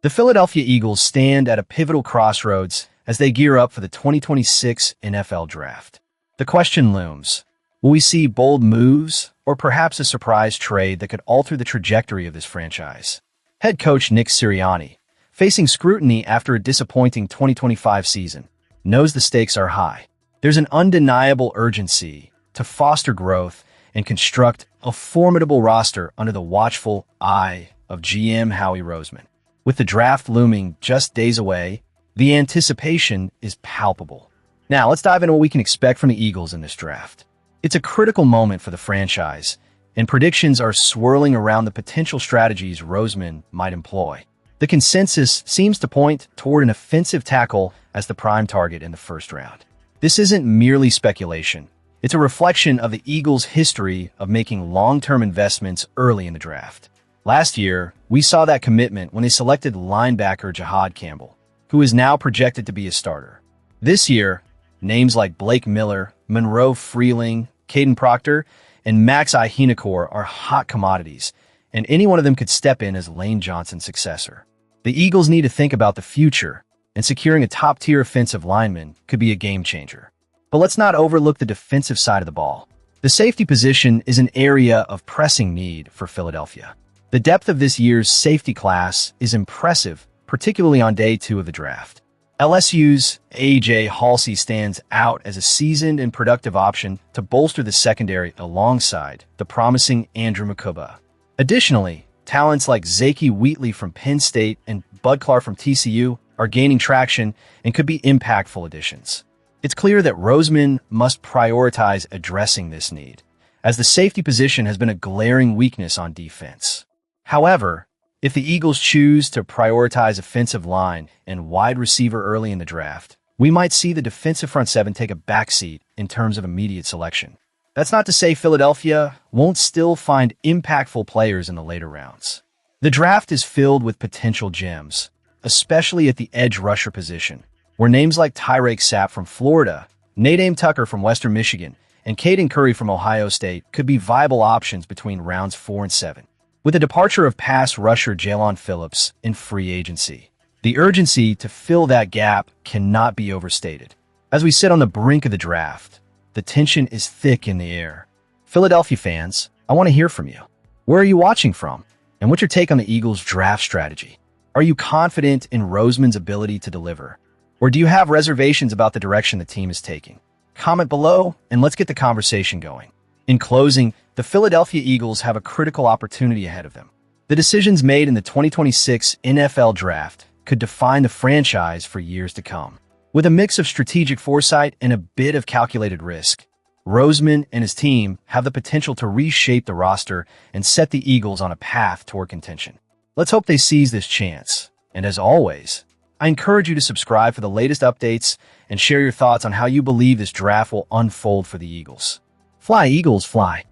The Philadelphia Eagles stand at a pivotal crossroads as they gear up for the 2026 NFL Draft. The question looms, will we see bold moves or perhaps a surprise trade that could alter the trajectory of this franchise? Head coach Nick Sirianni, facing scrutiny after a disappointing 2025 season, knows the stakes are high. There's an undeniable urgency to foster growth and construct a formidable roster under the watchful eye of GM Howie Roseman. With the draft looming just days away, the anticipation is palpable. Now, let's dive into what we can expect from the Eagles in this draft. It's a critical moment for the franchise, and predictions are swirling around the potential strategies Roseman might employ. The consensus seems to point toward an offensive tackle as the prime target in the first round. This isn't merely speculation. It's a reflection of the Eagles' history of making long-term investments early in the draft. Last year, we saw that commitment when they selected linebacker Jihaad Campbell, who is now projected to be a starter. This year, names like Blake Miller, Monroe Freeling, Kadyn Proctor, and Max Iheanachor are hot commodities, and any one of them could step in as Lane Johnson's successor. The Eagles need to think about the future, and securing a top-tier offensive lineman could be a game-changer. But let's not overlook the defensive side of the ball. The safety position is an area of pressing need for Philadelphia. The depth of this year's safety class is impressive, particularly on day 2 of the draft. LSU's A.J. Halsey stands out as a seasoned and productive option to bolster the secondary alongside the promising Andrew Mukuba. Additionally, talents like Zaki Wheatley from Penn State and Bud Clark from TCU are gaining traction and could be impactful additions. It's clear that Roseman must prioritize addressing this need, as the safety position has been a glaring weakness on defense. However, if the Eagles choose to prioritize offensive line and wide receiver early in the draft, we might see the defensive front seven take a backseat in terms of immediate selection. That's not to say Philadelphia won't still find impactful players in the later rounds. The draft is filled with potential gems, especially at the edge rusher position, where names like Tyreek Sapp from Florida, Nadine Tucker from Western Michigan, and Caden Curry from Ohio State could be viable options between rounds 4 and 7. With the departure of pass rusher Jaylon Phillips in free agency, the urgency to fill that gap cannot be overstated. As we sit on the brink of the draft, the tension is thick in the air. Philadelphia fans, I want to hear from you. Where are you watching from? And what's your take on the Eagles' draft strategy? Are you confident in Roseman's ability to deliver? Or do you have reservations about the direction the team is taking? Comment below, and let's get the conversation going. In closing, the Philadelphia Eagles have a critical opportunity ahead of them. The decisions made in the 2026 NFL Draft could define the franchise for years to come. With a mix of strategic foresight and a bit of calculated risk, Roseman and his team have the potential to reshape the roster and set the Eagles on a path toward contention. Let's hope they seize this chance. And as always, I encourage you to subscribe for the latest updates and share your thoughts on how you believe this draft will unfold for the Eagles. Fly, Eagles, fly!